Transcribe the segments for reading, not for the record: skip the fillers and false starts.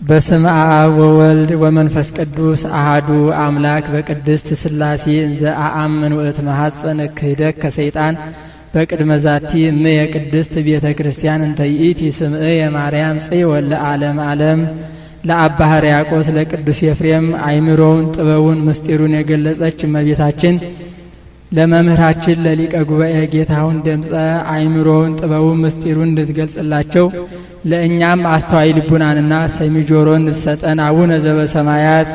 በስመ አብ ወወልድ ወመንፈስ ቅዱስ አሐዱ አምላክ በቅድስት ሥላሴ እንዘ አአምን ወእት መሐፀን ክህደት ከሰይጣን በቅድመ ዛቲ እመ የቅድስት ቤተ ክርስቲያን እንተ ይእቲ ስምዕ የማርያም ጽዮን ለዓለም ዓለም ለአባ ሕርያቆስ ለቅዱስ ኤፍሬም አይምሮውን ጥበቡን ምስጢሩን የገለጸች እመቤታችን ለመምህራችን ለሊቀ ጉባኤ ጌታሁን ደምፀ አይምሮውን ጥበቡን ምስጢሩን እንድትገልጽላቸው ለእኛም አስተዋይ ልቡናንና ሰሚ ጆሮን እንድትሰጠን አቡነ ዘበሰማያት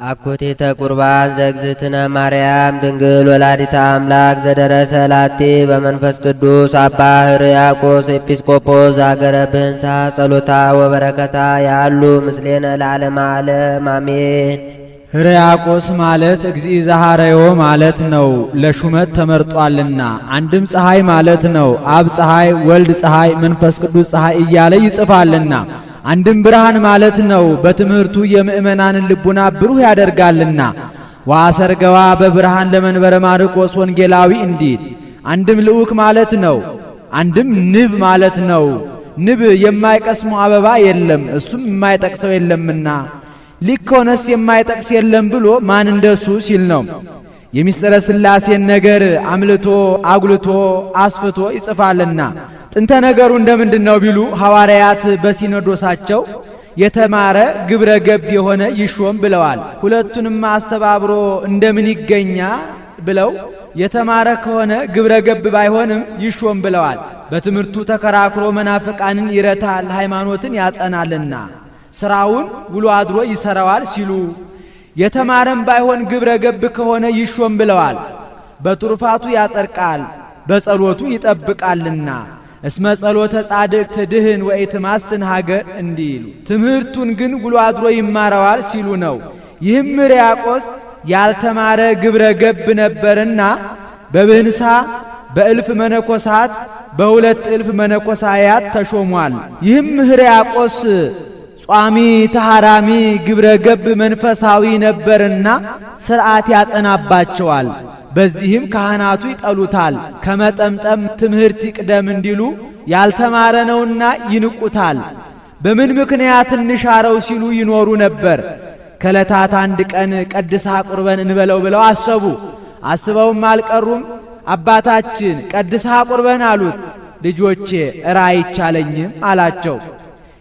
አኮቴተ ቁርባን ዘእግዝእትነ ማርያም ድንግል ወላዲተ አምላክ ዘደረሰ ላቲ በመንፈስ ቅዱስ አባ ሕርያቆስ ኤጲስቆጶስ ዘአገረ ብህንሳ ጸሎታ ወበረከታ ያሉ ምስሌነ ለዓለመ ዓለም አሜን። ሕርያቆስ ማለት እግዚእ ዘሐረዮ ማለት ነው፣ ለሹመት ተመርጧልና። አንድም ፀሐይ ማለት ነው፣ አብ ፀሐይ፣ ወልድ ፀሐይ፣ መንፈስ ቅዱስ ፀሐይ እያለ ይጽፋልና። አንድም ብርሃን ማለት ነው፣ በትምህርቱ የምእመናንን ልቡና ብሩህ ያደርጋልና። ወአሰርገዋ በብርሃን ለመንበረ ማርቆስ ወንጌላዊ እንዲል። አንድም ልዑክ ማለት ነው፣ አንድም ንብ ማለት ነው። ንብ የማይቀስመው አበባ የለም፣ እሱም የማይጠቅሰው የለምና ሊኮነስ የማይጠቅስ የለም ብሎ ማን እንደሱ ሲል ነው። የሚስጥረ ሥላሴን ነገር አምልቶ አጉልቶ አስፍቶ ይጽፋልና። ጥንተ ነገሩ እንደምንድነው ቢሉ ሐዋርያት በሲኖዶሳቸው የተማረ ግብረ ገብ የሆነ ይሾም ብለዋል። ሁለቱንም አስተባብሮ እንደምን ይገኛ ብለው የተማረ ከሆነ ግብረ ገብ ባይሆንም ይሾም ብለዋል። በትምህርቱ ተከራክሮ መናፍቃንን ይረታል፣ ሃይማኖትን ያጸናልና ስራውን ውሎ አድሮ ይሰራዋል ሲሉ፣ የተማረም ባይሆን ግብረ ገብ ከሆነ ይሾም ብለዋል። በትሩፋቱ ያጸድቃል፣ በጸሎቱ ይጠብቃልና። እስመ ጸሎተ ጻድቅ ትድህን ወኢትማስን ሀገር እንዲሉ፣ ትምህርቱን ግን ውሎ አድሮ ይማረዋል ሲሉ ነው። ይህም ሕርያቆስ ያልተማረ ግብረ ገብ ነበርና በብህንሳ በእልፍ መነኮሳት በሁለት እልፍ መነኮሳያት ተሾሟል። ይህም ሕርያቆስ ጿሚ ተሐራሚ ግብረ ገብ መንፈሳዊ ነበርና ሥርዓት ያጸናባቸዋል። በዚህም ካህናቱ ይጠሉታል። ከመጠምጠም ትምህርት ይቅደም እንዲሉ ያልተማረ ነውና ይንቁታል። በምን ምክንያት እንሻረው ሲሉ ይኖሩ ነበር። ከዕለታት አንድ ቀን ቀድሳ ቁርበን እንበለው ብለው አሰቡ። አስበውም አልቀሩም። አባታችን ቀድሳ ቁርበን አሉት። ልጆቼ እረ አይቻለኝም አላቸው።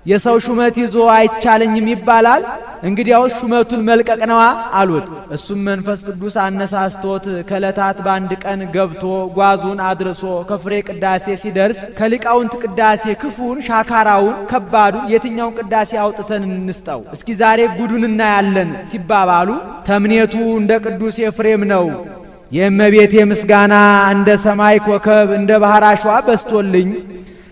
የሰው ሹመት ይዞ አይቻለኝም ይባላል? እንግዲያውስ ሹመቱን መልቀቅ ነዋ አሉት። እሱም መንፈስ ቅዱስ አነሳስቶት ከዕለታት በአንድ ቀን ገብቶ ጓዙን አድርሶ ከፍሬ ቅዳሴ ሲደርስ ከሊቃውንት ቅዳሴ ክፉን፣ ሻካራውን፣ ከባዱን የትኛውን ቅዳሴ አውጥተን እንስጠው እስኪ ዛሬ ጉዱን እናያለን ሲባባሉ ተምኔቱ እንደ ቅዱስ ኤፍሬም ነው። የእመቤቴ ምስጋና እንደ ሰማይ ኮከብ እንደ ባህር አሸዋ በስቶልኝ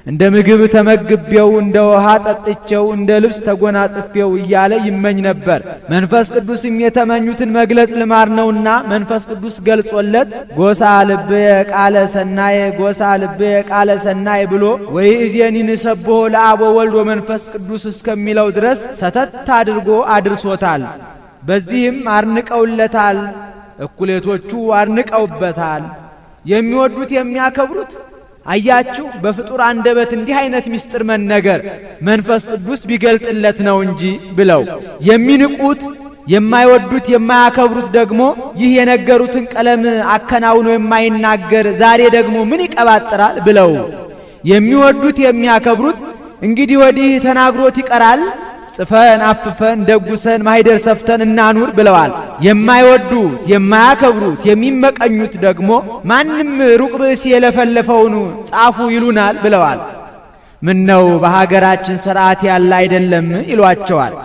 እንደ ምግብ ተመግቤው እንደ ውሃ ጠጥቼው እንደ ልብስ ተጎናጽፌው እያለ ይመኝ ነበር። መንፈስ ቅዱስም የተመኙትን መግለጽ ልማድ ነውና መንፈስ ቅዱስ ገልጾለት ጎሳ ልብየ ቃለ ሰናየ ጎሳ ልብየ ቃለ ሰናየ ብሎ ወይእዜኒ ንሰብሖ ለአብ ወወልድ ወመንፈስ ቅዱስ እስከሚለው ድረስ ሰተት አድርጎ አድርሶታል። በዚህም አርንቀውለታል፣ እኩሌቶቹ አርንቀውበታል። የሚወዱት የሚያከብሩት አያችሁ፣ በፍጡር አንደበት እንዲህ አይነት ምስጢር መነገር መንፈስ ቅዱስ ቢገልጥለት ነው እንጂ ብለው የሚንቁት የማይወዱት የማያከብሩት ደግሞ ይህ የነገሩትን ቀለም አከናውኖ የማይናገር ዛሬ ደግሞ ምን ይቀባጥራል ብለው የሚወዱት የሚያከብሩት እንግዲህ ወዲህ ተናግሮት ይቀራል፣ ጽፈን አፍፈን ደጉሰን ማይደር ሰፍተን እናኑር ብለዋል። የማይወዱት የማያከብሩት የሚመቀኙት ደግሞ ማንም ሩቅ ብእሲ የለፈለፈውን ጻፉ ይሉናል ብለዋል። ምን ነው በሀገራችን ሥርዓት ያለ አይደለም ይሏቸዋል።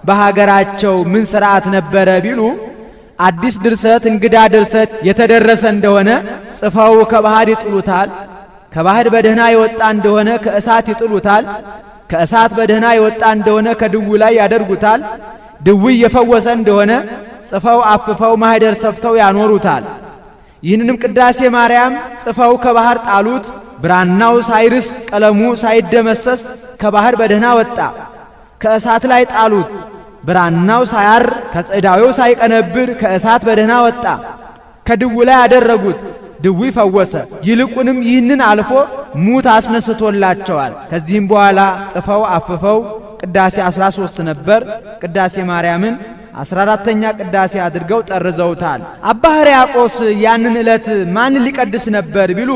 በሀገራቸው ምን ሥርዓት ነበረ ቢሉ አዲስ ድርሰት እንግዳ ድርሰት የተደረሰ እንደሆነ ጽፈው ከባህር ይጥሉታል። ከባህር በደህና የወጣ እንደሆነ ከእሳት ይጥሉታል። ከእሳት በደህና የወጣ እንደሆነ ከድው ላይ ያደርጉታል። ድው የፈወሰ እንደሆነ ጽፈው አፍፈው ማህደር ሰፍተው ያኖሩታል። ይህንንም ቅዳሴ ማርያም ጽፈው ከባህር ጣሉት። ብራናው ሳይርስ ቀለሙ ሳይደመሰስ ከባህር በደህና ወጣ። ከእሳት ላይ ጣሉት። ብራናው ሳያር ከጽዳዌው ሳይቀነብር ከእሳት በደህና ወጣ። ከድው ላይ ያደረጉት። ድዊ ፈወሰ። ይልቁንም ይህንን አልፎ ሙት አስነስቶላቸዋል። ከዚህም በኋላ ጽፈው አፍፈው ቅዳሴ 13 ነበር። ቅዳሴ ማርያምን 14ኛ ቅዳሴ አድርገው ጠርዘውታል። አባ ሕርያቆስ ያንን ዕለት ማን ሊቀድስ ነበር ቢሉ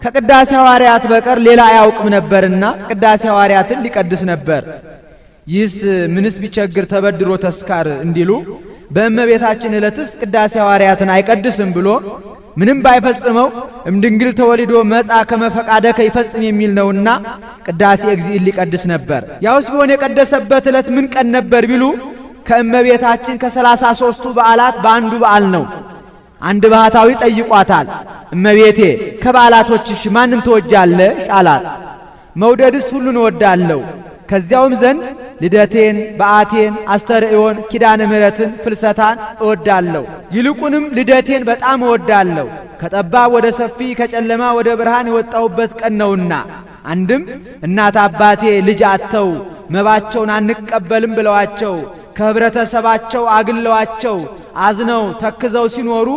ከቅዳሴ ሐዋርያት በቀር ሌላ አያውቅም ነበርና ቅዳሴ ሐዋርያትን ሊቀድስ ነበር። ይህስ ምንስ ቢቸግር ተበድሮ ተስካር እንዲሉ በእመቤታችን ዕለትስ ቅዳሴ ሐዋርያትን አይቀድስም ብሎ ምንም ባይፈጽመው እምድንግል ተወልዶ መጻ ከመፈቃደከ ይፈጽም የሚል ነውና ቅዳሴ እግዚእን ሊቀድስ ነበር። ያውስ ቢሆን የቀደሰበት ዕለት ምን ቀን ነበር ቢሉ ከእመቤታችን ከ33ቱ በዓላት በአንዱ በዓል ነው። አንድ ባህታዊ ጠይቋታል። እመቤቴ ከበዓላቶችሽ ማንን ትወጃለሽ አላት። መውደድስ ሁሉን እወዳለሁ፣ ከዚያውም ዘንድ ልደቴን፣ በዓቴን፣ አስተርእዮን፣ ኪዳነ ምሕረትን፣ ፍልሰታን እወዳለሁ። ይልቁንም ልደቴን በጣም እወዳለሁ፣ ከጠባብ ወደ ሰፊ ከጨለማ ወደ ብርሃን የወጣሁበት ቀን ነውና። አንድም እናት አባቴ ልጅ አጥተው መባቸውን አንቀበልም ብለዋቸው ከህብረተሰባቸው አግለዋቸው አዝነው ተክዘው ሲኖሩ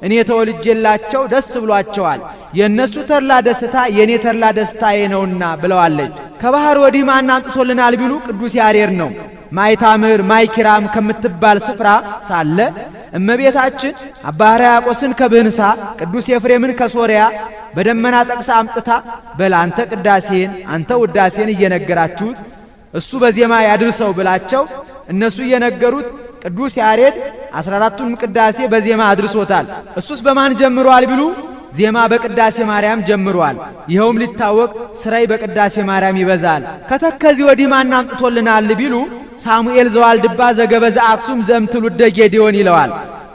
እኔ ተወልጄላቸው ደስ ብሏቸዋል። የእነሱ ተድላ ደስታ የእኔ ተድላ ደስታዬ ነውና ብለዋለች። ከባህር ወዲህ ማን አምጥቶልናል ቢሉ ቅዱስ ያሬድ ነው። ማይታምር ማይኪራም ከምትባል ስፍራ ሳለ እመቤታችን አባ ሕርያቆስን ከብህንሳ ቅዱስ ኤፍሬምን ከሶርያ በደመና ጠቅሳ አምጥታ በል አንተ ቅዳሴን አንተ ውዳሴን እየነገራችሁት እሱ በዜማ ያድርሰው ብላቸው እነሱ እየነገሩት ቅዱስ ያሬድ 14ቱንም ቅዳሴ በዜማ አድርሶታል። እሱስ በማን ጀምሯል ቢሉ ዜማ በቅዳሴ ማርያም ጀምሯል። ይኸውም ሊታወቅ ስራይ በቅዳሴ ማርያም ይበዛል። ከተከዚህ ወዲህ ማን አምጥቶልናል ቢሉ ሳሙኤል ዘዋልድባ ዘገበዘ አክሱም ዘምትውልደ ጌዴዎን ይለዋል።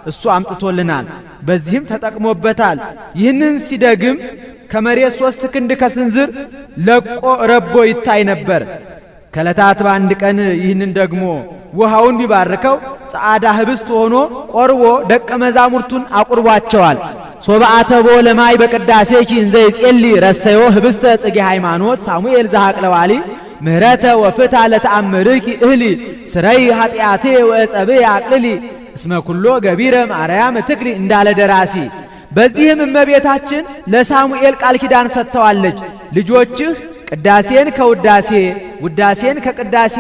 እሱ አምጥቶልናል። በዚህም ተጠቅሞበታል። ይህንን ሲደግም ከመሬት 3 ክንድ ከስንዝር ለቆ ረቦ ይታይ ነበር። ከዕለታት በአንድ ቀን ይህንን ደግሞ ውሃውን ቢባርከው ጸዓዳ ህብስት ሆኖ ቆርቦ ደቀ መዛሙርቱን አቁርቧቸዋል። ሶበአተቦ ለማይ በቅዳሴኪ እንዘ ይጼሊ ረሰዮ ህብስተ ጽጌ ሃይማኖት ሳሙኤል ዘሐቅለዋሊ ምህረተ ወፍታ ለተአምርኪ እህሊ ስረይ ኃጢአቴ ወጸብእ አቅልሊ እስመ ኩሎ ገቢረ ማርያም ትክሪ እንዳለ ደራሲ። በዚህም እመቤታችን ለሳሙኤል ቃል ኪዳን ሰጥተዋለች። ልጆችህ ቅዳሴን ከውዳሴ ውዳሴን ከቅዳሴ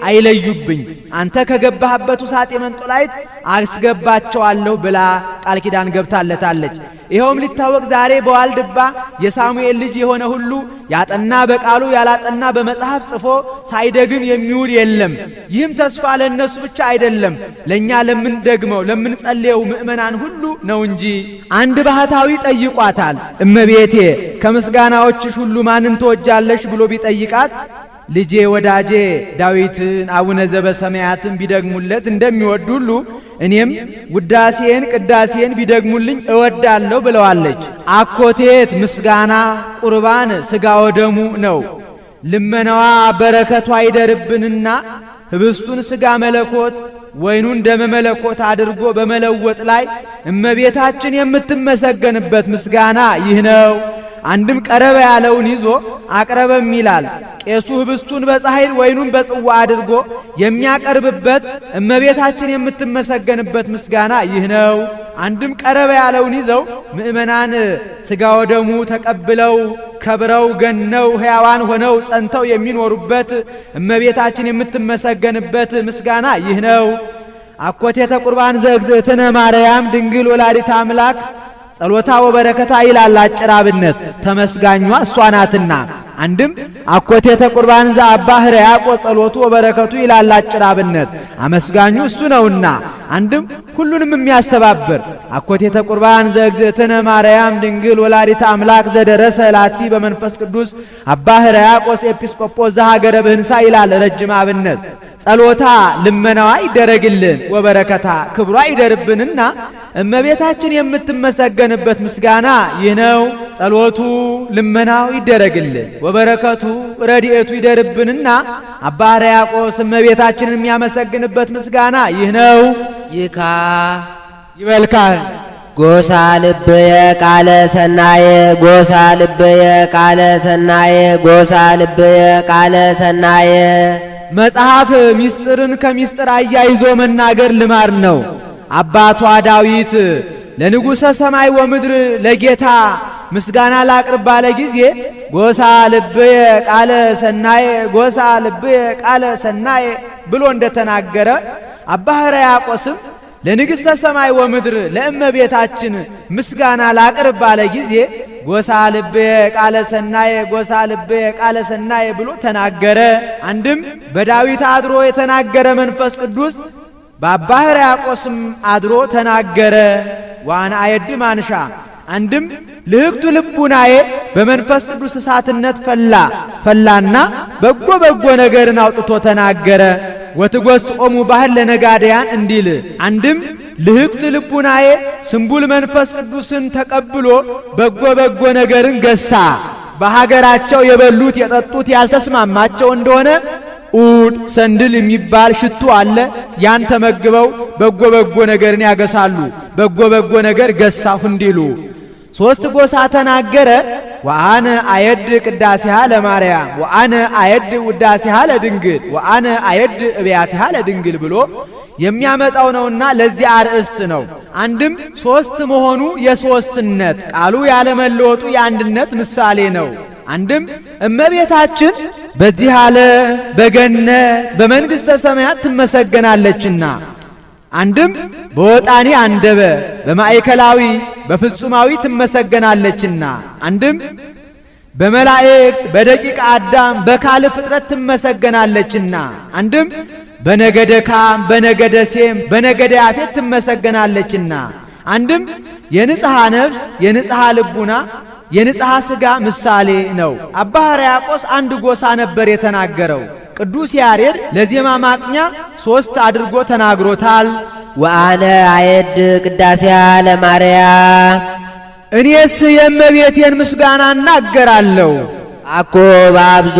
አይለዩብኝ፣ አንተ ከገባህበት ውሳጤ መንጦላይት አስገባቸዋለሁ ብላ ቃል ኪዳን ገብታለታለች። ይኸውም ሊታወቅ ዛሬ በዋልድባ የሳሙኤል ልጅ የሆነ ሁሉ ያጠና በቃሉ ያላጠና በመጽሐፍ ጽፎ ሳይደግም የሚውል የለም። ይህም ተስፋ ለእነሱ ብቻ አይደለም፣ ለእኛ ለምንደግመው ለምንጸልየው ምእመናን ሁሉ ነው እንጂ። አንድ ባህታዊ ጠይቋታል። እመቤቴ ከምስጋናዎችሽ ሁሉ ማንን ትወጃለሽ ብሎ ቢጠይቃት ልጄ ወዳጄ ዳዊትን አቡነ ዘበሰማያትን ቢደግሙለት እንደሚወድ ሁሉ እኔም ውዳሴን ቅዳሴን ቢደግሙልኝ እወዳለሁ ብለዋለች። አኮቴት ምስጋና ቁርባን ሥጋ ወደሙ ነው። ልመናዋ በረከቷ ይደርብንና ህብስቱን ሥጋ መለኮት ወይኑን ደመ መለኮት አድርጎ በመለወጥ ላይ እመቤታችን የምትመሰገንበት ምስጋና ይህ ነው። አንድም ቀረበ ያለውን ይዞ አቅረበም ይላል። ቄሱ ህብስቱን በጻሕል ወይኑን በጽዋ አድርጎ የሚያቀርብበት እመቤታችን የምትመሰገንበት ምስጋና ይህ ነው። አንድም ቀረበ ያለውን ይዘው ምእመናን ሥጋ ወደሙ ተቀብለው ከብረው ገነው ሕያዋን ሆነው ጸንተው የሚኖሩበት እመቤታችን የምትመሰገንበት ምስጋና ይህ ነው። አኮቴተ ቁርባን ዘእግዝእትነ ማርያም ድንግል ወላዲተ አምላክ ጸሎታ ወበረከታ ይላል አጭር አብነት። ተመስጋኟ እሷ ናትና። አንድም አኮቴተ ቁርባን ዘአባ ሕርያቆስ ጸሎቱ ወበረከቱ ይላል አጭር አብነት። አመስጋኙ እሱ ነውና። አንድም ሁሉንም የሚያስተባብር አኮቴተ ቁርባን ዘእግዝእትነ ማርያም ድንግል ወላዲተ አምላክ ዘደረሰ ላቲ በመንፈስ ቅዱስ አባ ሕርያቆስ ኤጲስቆጶስ ዘሀገረ ብህንሳ ይላል ረጅም አብነት። ጸሎታ ልመናዋ ይደረግልን ወበረከታ ክብሯ ይደርብንና እመቤታችን የምትመሰገንበት ምስጋና ይህ ነው። ጸሎቱ ልመናው ይደረግልን ወበረከቱ ረድኤቱ ይደርብንና አባ ሕርያቆስ እመቤታችንን የሚያመሰግንበት ምስጋና ይህ ነው። ይካ ይበልካል ጎሳ ልብየ ቃለ ሰናየ ጎሳ ልብየ ቃለ ሰናየ ጎሳ ልብየ ቃለ ሰናየ። መጽሐፍ ምስጢርን ከምስጢር አያይዞ መናገር ልማድ ነው። አባቷ ዳዊት ለንጉሠ ሰማይ ወምድር ለጌታ ምስጋና ላቅርብ ባለ ጊዜ ጎሳ ልብየ ቃለ ሰናየ ጎሳ ልብየ ቃለ ሰናየ ብሎ እንደተናገረ አባ ሕርያቆስም ለንግሥተ ሰማይ ወምድር ለእመቤታችን ምስጋና ላቅርብ ባለ ጊዜ ጎሳ ልብየ ቃለ ሰናየ ጎሳ ልብየ ቃለ ሰናየ ብሎ ተናገረ። አንድም በዳዊት አድሮ የተናገረ መንፈስ ቅዱስ በአባ ሕርያቆስም አድሮ ተናገረ። ዋና አየድ ማንሻ አንድም ልህቅቱ ልቡናዬ በመንፈስ ቅዱስ እሳትነት ፈላና በጎ ነገርን አውጥቶ ተናገረ። ወትጐስዖሙ ባህል ለነጋደያን እንዲል አንድም ልህቅቱ ልቡናዬ ስንቡል መንፈስ ቅዱስን ተቀብሎ በጎ ነገርን ገሳ። በሀገራቸው የበሉት የጠጡት ያልተስማማቸው እንደሆነ ኡድ ሰንድል የሚባል ሽቱ አለ። ያን ተመግበው በጎ ነገርን ያገሳሉ። በጎ ነገር ገሳሁ እንዲሉ ሶስት ጎሳ ተናገረ። ወአነ አየድ ቅዳሴሃ ለማርያም ወአነ አየድ ውዳሴሃ ለድንግል ወአነ አየድ እብያቲሃ ለድንግል ብሎ የሚያመጣው ነውና ለዚህ አርእስት ነው። አንድም ሶስት መሆኑ የሶስትነት ቃሉ ያለመለወጡ የአንድነት ምሳሌ ነው። አንድም እመቤታችን በዚህ አለ በገነት በመንግሥተ ሰማያት ትመሰገናለችና አንድም በወጣኒ አንደበ በማዕከላዊ በፍጹማዊ ትመሰገናለችና አንድም በመላእክት በደቂቀ አዳም በካል ፍጥረት ትመሰገናለችና አንድም በነገደ ካም በነገደ ሴም በነገደ ያፌት ትመሰገናለችና አንድም የንጽሐ ነፍስ የንጽሐ ልቡና የንጽሐ ሥጋ ምሳሌ ነው። አባ ሕርያቆስ አንድ ጎሳ ነበር የተናገረው። ቅዱስ ያሬድ ለዜማ ማቅኛ ሶስት አድርጎ ተናግሮታል። ወአነ አየድ ቅዳሴሃ ለማርያም እኔስ የእመቤቴን ምስጋና እናገራለሁ። አኮ በአብዞ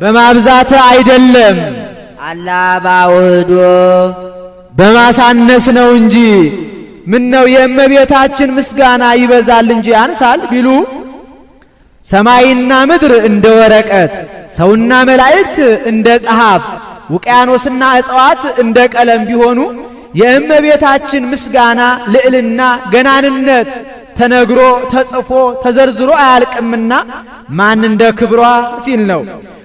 በማብዛት አይደለም፣ አላ ባውህዶ በማሳነስ ነው እንጂ። ምን ነው የእመቤታችን ምስጋና ይበዛል እንጂ ያንሳል ቢሉ ሰማይና ምድር እንደ ወረቀት ሰውና መላእክት እንደ ጸሐፍ ውቅያኖስና እጽዋት እንደ ቀለም ቢሆኑ የእመቤታችን ምስጋና ልዕልና ገናንነት ተነግሮ ተጽፎ ተዘርዝሮ አያልቅምና ማን እንደ ክብሯ ሲል ነው።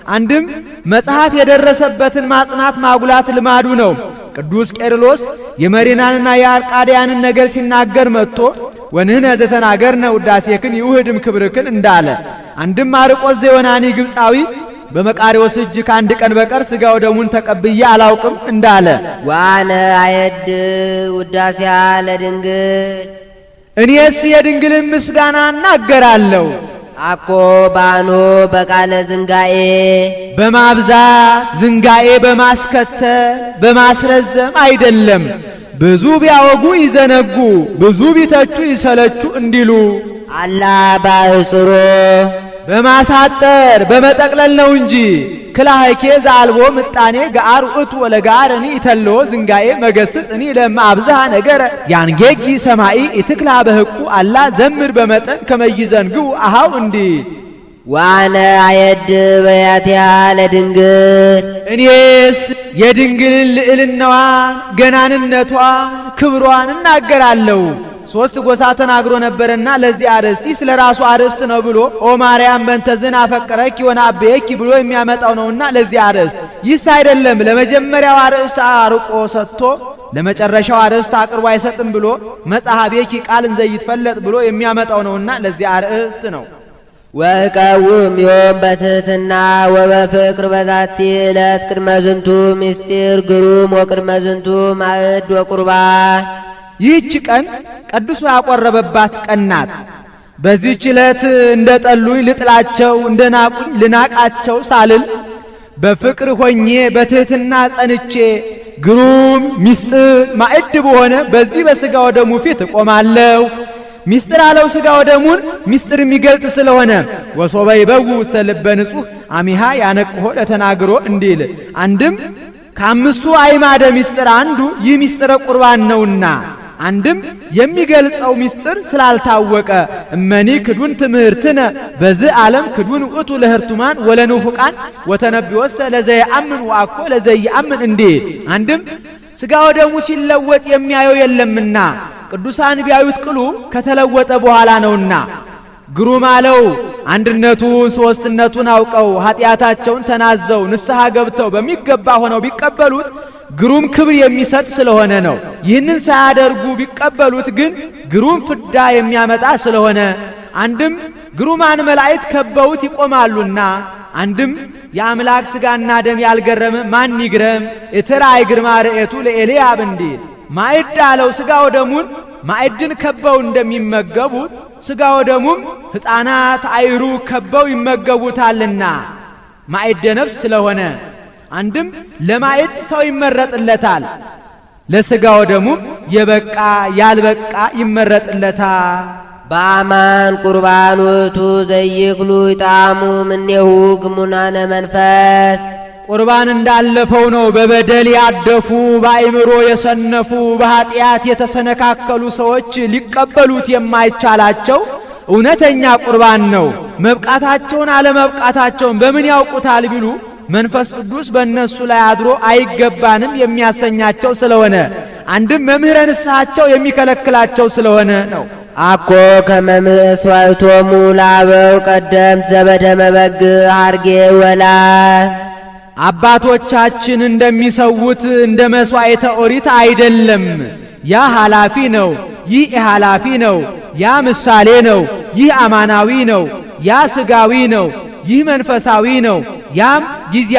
አንድም መጽሐፍ የደረሰበትን ማጽናት ማጉላት ልማዱ ነው። ቅዱስ ቄርሎስ የመሪናንና የአርቃዲያንን ነገር ሲናገር መጥቶ ወንህነ ዘተናገርነ ውዳሴክን ይውህድም ክብርክን እንዳለ አንድም ማርቆስ ዘዮናኒ ግብፃዊ በመቃሪዎስ እጅ ከአንድ ቀን በቀር ሥጋው ደሙን ተቀብዬ አላውቅም እንዳለ ወአነ አየድ ውዳሴሃ ለድንግል እኔስ የድንግልን ምስጋና እናገራለሁ። አኮ ባኖ በቃለ ዝንጋኤ በማብዛት ዝንጋኤ በማስከተል በማስረዘም አይደለም። ብዙ ቢያወጉ ይዘነጉ፣ ብዙ ቢተቹ ይሰለቹ እንዲሉ አላ ባእጽሮ በማሳጠር በመጠቅለል ነው እንጂ። ክላህኬ ዘአልቦ ምጣኔ ገአር ውእቱ ወለጋርኒ ይተልዎ ዝንጋኤ መገስጽኒ ለማብዛህ ነገረ ያንጌጊ ሰማይ ኢትክላ በህቁ አላ ዘምር በመጠን ከመይዘንግው አሃው እንዲህ ዋነ አየድ በያቲሃ ለድንግል እኔስ የድንግልን ልዕልናዋን ገናንነቷን ክብሯን እናገራለሁ። ሶስት ጎሳ ተናግሮ ነበርና ለዚህ አርእስት ስለ ራሱ አርእስት ነው ብሎ ኦ ማርያም በእንተዝን አፈቀረኪ ወናበየኪ ብሎ የሚያመጣው ነውና ለዚህ አርእስት ይስ አይደለም። ለመጀመሪያው አርእስት አርቆ ሰጥቶ ለመጨረሻው አርእስት አቅርቦ አይሰጥም ብሎ መጽሐቤኪ ቃልን ዘይትፈለጥ ብሎ የሚያመጣው ነውና ለዚህ አርእስት ነው። ወቀውም ዮም በትሕትና ወበፍቅር በዛቲ ዕለት ቅድመ ዝንቱ ምስጢር ግሩም ወቅድመ ዝንቱ ማዕድ ወቁርባን ይህች ቀን ቅዱሱ ያቆረበባት ቀን ናት። በዚህች ዕለት እንደ ጠሉኝ ልጥላቸው እንደ ናቁኝ ልናቃቸው ሳልል በፍቅር ሆኜ በትሕትና ጸንቼ ግሩም ምስጢር ማዕድ በሆነ በዚህ በሥጋ ወደሙ ፊት እቆማለሁ። ምስጢር አለው ሥጋ ወደሙን ምስጢር የሚገልጥ ስለሆነ ወሶበ ይበው ውስተ ልበ ንጹሕ አሚሃ ያነቅሆ ለተናግሮ እንዲል አንድም ከአምስቱ አዕማደ ምስጢር አንዱ ይህ ምስጢረ ቁርባን ነውና አንድም የሚገልጸው ምስጢር ስላልታወቀ እመኒ ክዱን ትምህርትነ በዚህ ዓለም ክዱን ውእቱ ለህርቱማን ወለንፉቃን ወተነቢወሰ ለዘየአምን ወአኮ ለዘየአምን እንዲል አንድም ሥጋ ወደሙ ሲለወጥ የሚያየው የለምና ቅዱሳን ቢያዩት ቅሉ ከተለወጠ በኋላ ነውና። ግሩም አለው አንድነቱን ሦስትነቱን አውቀው ኃጢአታቸውን ተናዘው ንስሐ ገብተው በሚገባ ሆነው ቢቀበሉት ግሩም ክብር የሚሰጥ ስለሆነ ነው። ይህንን ሳያደርጉ ቢቀበሉት ግን ግሩም ፍዳ የሚያመጣ ስለሆነ አንድም ግሩማን መላእክት ከበውት ይቆማሉና፣ አንድም የአምላክ ሥጋና ደም ያልገረመ ማን ይግረም? እትራይ ግርማ ርኤቱ ለኤልያብ እንዲል ማዕድ አለው። ሥጋ ወደሙን ማዕድን ከበው እንደሚመገቡት ሥጋ ወደሙም ሕፃናት አይሩ ከበው ይመገቡታልና ማዕደ ነፍስ ስለሆነ አንድም ለማዕድ ሰው ይመረጥለታል፣ ለሥጋ ወደሙም የበቃ ያልበቃ ይመረጥለታል። በአማን ቁርባን ውእቱ ዘይክሉ ይጣሙ እምኔሁ ግሙናነ መንፈስ። ቁርባን እንዳለፈው ነው። በበደል ያደፉ በአእምሮ የሰነፉ በኀጢአት የተሰነካከሉ ሰዎች ሊቀበሉት የማይቻላቸው እውነተኛ ቁርባን ነው። መብቃታቸውን አለመብቃታቸውን በምን ያውቁታል ቢሉ መንፈስ ቅዱስ በእነሱ ላይ አድሮ አይገባንም የሚያሰኛቸው ስለሆነ አንድም መምህረ ንስሐቸው የሚከለክላቸው ስለሆነ ነው። አኮ ከመምስዋዕቶሙ ላበው ቀደምት ዘበደመ በግ ሐርጌ ወላ አባቶቻችን እንደሚሰውት እንደ መሥዋዕተ ኦሪት አይደለም። ያ ኃላፊ ነው፣ ይህ ኃላፊ ነው። ያ ምሳሌ ነው፣ ይህ አማናዊ ነው። ያ ሥጋዊ ነው፣ ይህ መንፈሳዊ ነው። ያም ጊዜያዊ